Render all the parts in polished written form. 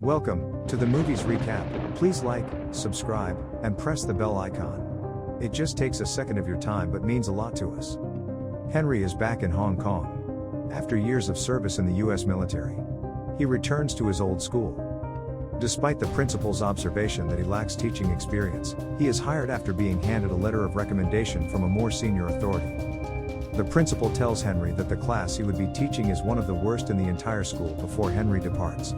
Welcome to the Movies Recap. Please like, subscribe, and press the bell icon. It just takes a second of your time but means a lot to us. Henry is back in Hong Kong. After years of service in the US military, he returns to his old school. Despite the principal's observation that he lacks teaching experience, he is hired after being handed a letter of recommendation from a more senior authority. The principal tells Henry that the class he would be teaching is one of the worst in the entire school before Henry departs.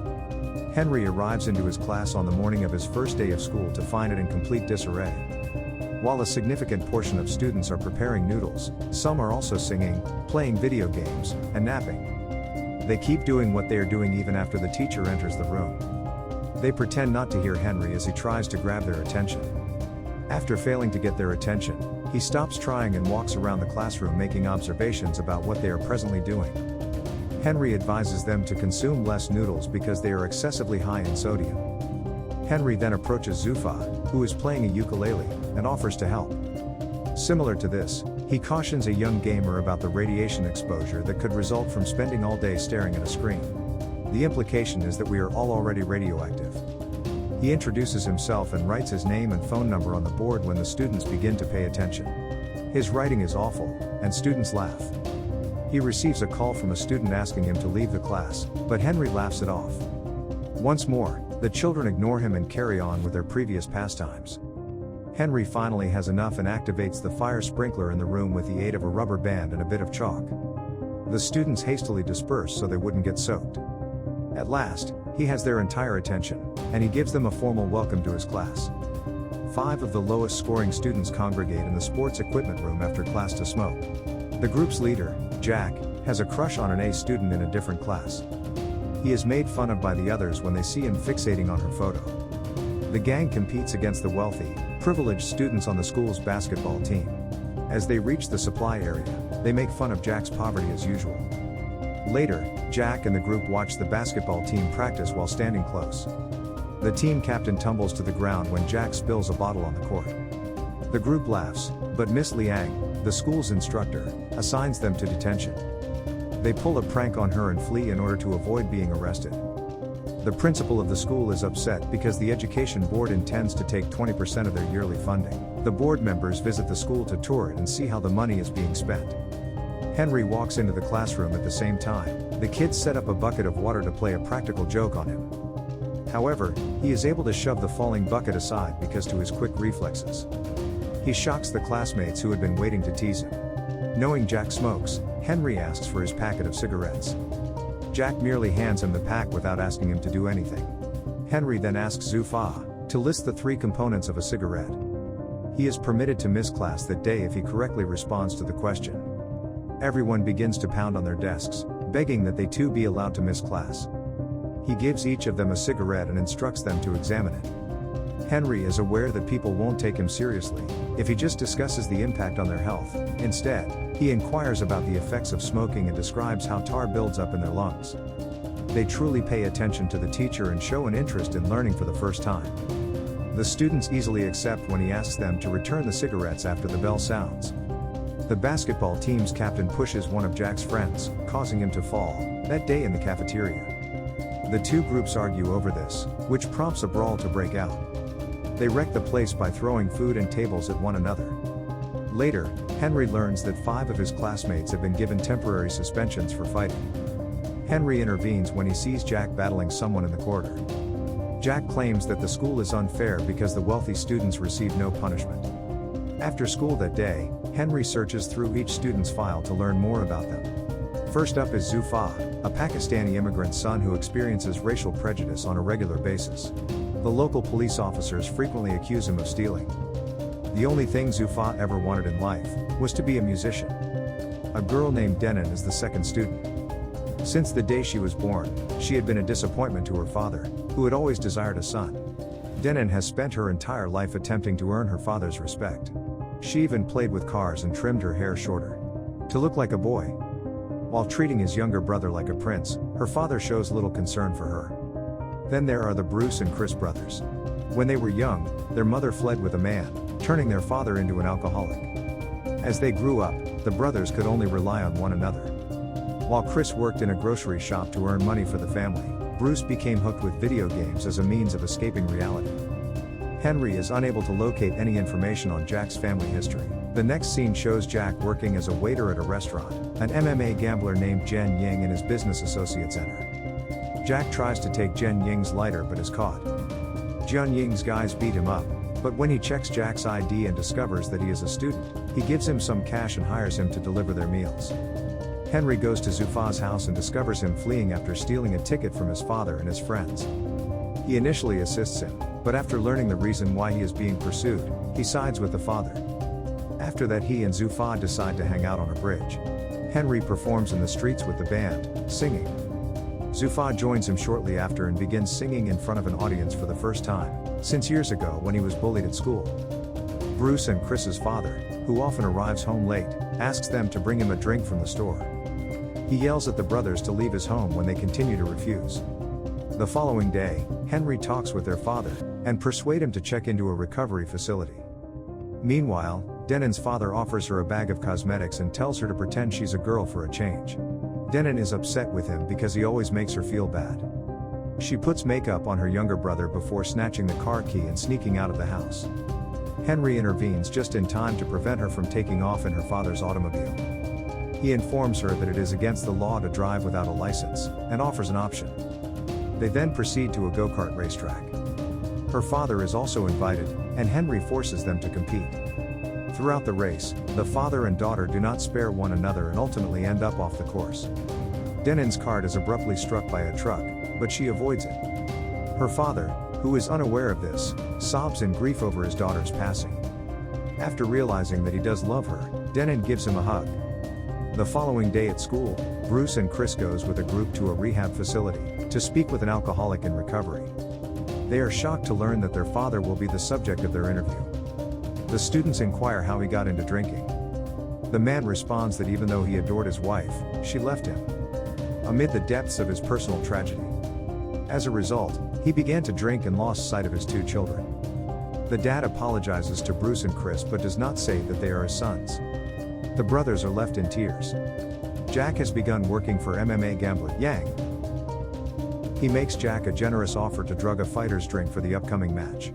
Henry arrives into his class on the morning of his first day of school to find it in complete disarray. While a significant portion of students are preparing noodles, some are also singing, playing video games, and napping. They keep doing what they are doing even after the teacher enters the room. They pretend not to hear Henry as he tries to grab their attention. After failing to get their attention, he stops trying and walks around the classroom making observations about what they are presently doing. Henry advises them to consume less noodles because they are excessively high in sodium. Henry then approaches Zufa, who is playing a ukulele, and offers to help. Similar to this, he cautions a young gamer about the radiation exposure that could result from spending all day staring at a screen. The implication is that we are all already radioactive. He introduces himself and writes his name and phone number on the board when the students begin to pay attention. His writing is awful, and students laugh. He receives a call from a student asking him to leave the class, but Henry laughs it off. Once more, the children ignore him and carry on with their previous pastimes. Henry finally has enough and activates the fire sprinkler in the room with the aid of a rubber band and a bit of chalk. The students hastily disperse so they wouldn't get soaked. At last, he has their entire attention, and he gives them a formal welcome to his class. 5 of the lowest scoring students congregate in the sports equipment room after class to smoke. The group's leader, Jack, has a crush on an A student in a different class. He is made fun of by the others when they see him fixating on her photo. The gang competes against the wealthy, privileged students on the school's basketball team. As they reach the supply area, they make fun of Jack's poverty as usual. Later, Jack and the group watch the basketball team practice while standing close. The team captain tumbles to the ground when Jack spills a bottle on the court. The group laughs, but Miss Liang, the school's instructor, assigns them to detention. They pull a prank on her and flee in order to avoid being arrested. The principal of the school is upset because the education board intends to take 20% of their yearly funding. The board members visit the school to tour it and see how the money is being spent. Henry walks into the classroom at the same time. The kids set up a bucket of water to play a practical joke on him. However, he is able to shove the falling bucket aside because to his quick reflexes. He shocks the classmates who had been waiting to tease him. Knowing Jack smokes, Henry asks for his packet of cigarettes. Jack merely hands him the pack without asking him to do anything. Henry then asks Zufa to list the 3 components of a cigarette. He is permitted to miss class that day if he correctly responds to the question. Everyone begins to pound on their desks, begging that they too be allowed to miss class. He gives each of them a cigarette and instructs them to examine it. Henry is aware that people won't take him seriously if he just discusses the impact on their health. Instead, he inquires about the effects of smoking and describes how tar builds up in their lungs. They truly pay attention to the teacher and show an interest in learning for the first time. The students easily accept when he asks them to return the cigarettes after the bell sounds. The basketball team's captain pushes one of Jack's friends, causing him to fall, that day in the cafeteria. The 2 groups argue over this, which prompts a brawl to break out. They wreck the place by throwing food and tables at one another. Later, Henry learns that 5 of his classmates have been given temporary suspensions for fighting. Henry intervenes when he sees Jack battling someone in the corridor. Jack claims that the school is unfair because the wealthy students receive no punishment. After school that day, Henry searches through each student's file to learn more about them. First up is Zufa, a Pakistani immigrant's son who experiences racial prejudice on a regular basis. The local police officers frequently accuse him of stealing. The only thing Zufa ever wanted in life was to be a musician. A girl named Denon is the second student. Since the day she was born, she had been a disappointment to her father, who had always desired a son. Denon has spent her entire life attempting to earn her father's respect. She even played with cars and trimmed her hair shorter to look like a boy. While treating his younger brother like a prince, her father shows little concern for her. Then there are the Bruce and Chris brothers. When they were young, their mother fled with a man, turning their father into an alcoholic. As they grew up, the brothers could only rely on one another. While Chris worked in a grocery shop to earn money for the family, Bruce became hooked with video games as a means of escaping reality. Henry is unable to locate any information on Jack's family history. The next scene shows Jack working as a waiter at a restaurant. An MMA gambler named Jen Ying and his business associates enter. Jack tries to take Jen Ying's lighter but is caught. Jen Ying's guys beat him up, but when he checks Jack's ID and discovers that he is a student, he gives him some cash and hires him to deliver their meals. Henry goes to Zufa's house and discovers him fleeing after stealing a ticket from his father and his friends. He initially assists him, but after learning the reason why he is being pursued, he sides with the father. After that, he and Zufa decide to hang out on a bridge. Henry performs in the streets with the band, singing. Zufa joins him shortly after and begins singing in front of an audience for the first time, since years ago when he was bullied at school. Bruce and Chris's father, who often arrives home late, asks them to bring him a drink from the store. He yells at the brothers to leave his home when they continue to refuse. The following day, Henry talks with their father, and persuade him to check into a recovery facility. Meanwhile, Denon's father offers her a bag of cosmetics and tells her to pretend she's a girl for a change. Denon is upset with him because he always makes her feel bad. She puts makeup on her younger brother before snatching the car key and sneaking out of the house. Henry intervenes just in time to prevent her from taking off in her father's automobile. He informs her that it is against the law to drive without a license, and offers an option. They then proceed to a go-kart racetrack. Her father is also invited, and Henry forces them to compete. Throughout the race, the father and daughter do not spare one another and ultimately end up off the course. Denon's cart is abruptly struck by a truck, but she avoids it. Her father, who is unaware of this, sobs in grief over his daughter's passing. After realizing that he does love her, Denon gives him a hug. The following day at school, Bruce and Chris goes with a group to a rehab facility to speak with an alcoholic in recovery. They are shocked to learn that their father will be the subject of their interview. The students inquire how he got into drinking. The man responds that even though he adored his wife, she left him amid the depths of his personal tragedy. As a result, he began to drink and lost sight of his 2 children. The dad apologizes to Bruce and Chris but does not say that they are his sons. The brothers are left in tears. Jack has begun working for MMA gambler Yang. He makes Jack a generous offer to drug a fighter's drink for the upcoming match.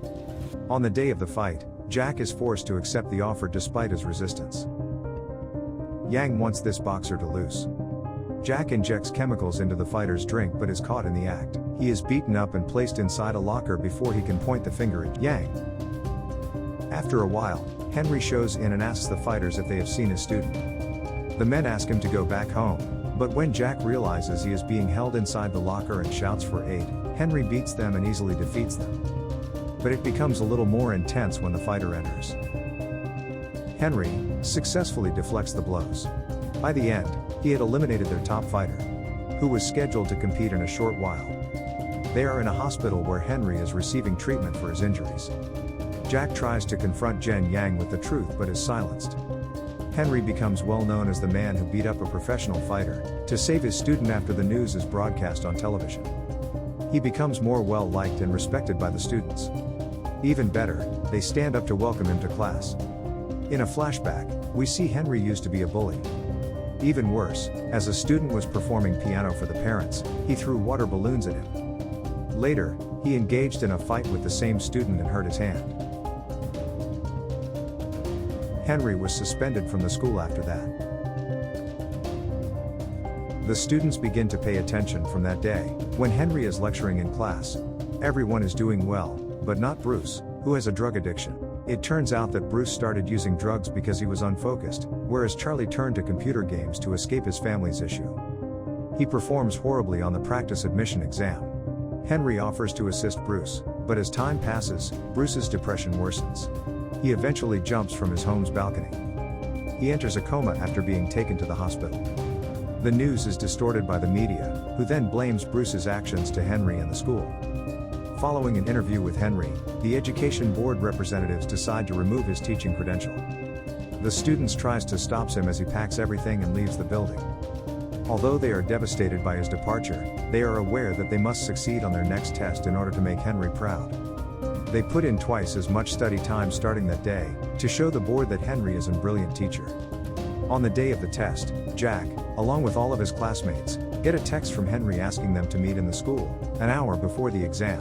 On the day of the fight, Jack is forced to accept the offer despite his resistance. Yang wants this boxer to lose. Jack injects chemicals into the fighter's drink but is caught in the act. He is beaten up and placed inside a locker before he can point the finger at Yang. After a while, Henry shows in and asks the fighters if they have seen his student. The men ask him to go back home, but when Jack realizes he is being held inside the locker and shouts for aid, Henry beats them and easily defeats them. But it becomes a little more intense when the fighter enters. Henry successfully deflects the blows. By the end, he had eliminated their top fighter, who was scheduled to compete in a short while. They are in a hospital where Henry is receiving treatment for his injuries. Jack tries to confront Jen Yang with the truth but is silenced. Henry becomes well known as the man who beat up a professional fighter to save his student after the news is broadcast on television. He becomes more well-liked and respected by the students. Even better, they stand up to welcome him to class. In a flashback, we see Henry used to be a bully. Even worse, as a student was performing piano for the parents, he threw water balloons at him. Later, he engaged in a fight with the same student and hurt his hand. Henry was suspended from the school after that. The students begin to pay attention from that day, when Henry is lecturing in class. Everyone is doing well, but not Bruce, who has a drug addiction. It turns out that Bruce started using drugs because he was unfocused, whereas Charlie turned to computer games to escape his family's issue. He performs horribly on the practice admission exam. Henry offers to assist Bruce, but as time passes, Bruce's depression worsens. He eventually jumps from his home's balcony. He enters a coma after being taken to the hospital. The news is distorted by the media, who then blames Bruce's actions to Henry and the school. Following an interview with Henry, the education board representatives decide to remove his teaching credential. The students tries to stop him as he packs everything and leaves the building. Although they are devastated by his departure, they are aware that they must succeed on their next test in order to make Henry proud. They put in twice as much study time starting that day, to show the board that Henry is a brilliant teacher. On the day of the test, Jack, along with all of his classmates, get a text from Henry asking them to meet in the school. an hour before the exam.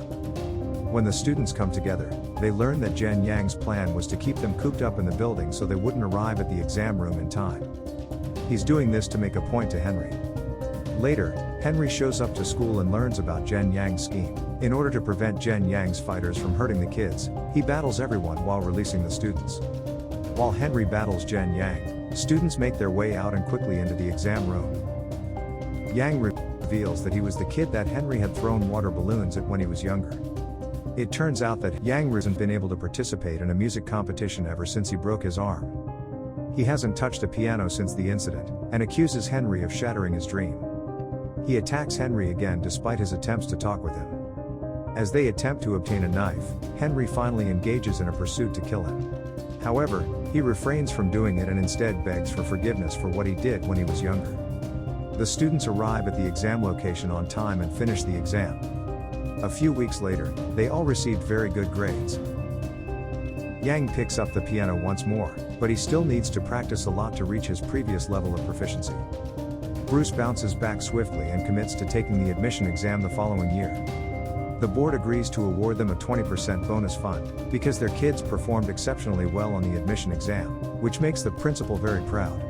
When the students come together, they learn that Jen Yang's plan was to keep them cooped up in the building so they wouldn't arrive at the exam room in time. He's doing this to make a point to Henry. Later, Henry shows up to school and learns about Jen Yang's scheme. In order to prevent Jen Yang's fighters from hurting the kids, he battles everyone while releasing the students. While Henry battles Jen Yang, students make their way out and quickly into the exam room. Yang reveals that he was the kid that Henry had thrown water balloons at when he was younger. It turns out that Yang hasn't been able to participate in a music competition ever since he broke his arm. He hasn't touched a piano since the incident, and accuses Henry of shattering his dream. He attacks Henry again despite his attempts to talk with him. As they attempt to obtain a knife, Henry finally engages in a pursuit to kill him. However, he refrains from doing it and instead begs for forgiveness for what he did when he was younger. The students arrive at the exam location on time and finish the exam. A few weeks later, they all received very good grades. Yang picks up the piano once more, but he still needs to practice a lot to reach his previous level of proficiency. Bruce bounces back swiftly and commits to taking the admission exam the following year. The board agrees to award them a 20% bonus fund, because their kids performed exceptionally well on the admission exam, which makes the principal very proud.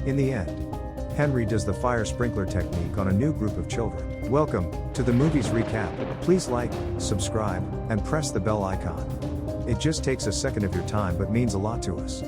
In the end, Henry does the fire sprinkler technique on a new group of children. Welcome to the Movies Recap. Please like, subscribe, and press the bell icon. It just takes a second of your time but means a lot to us.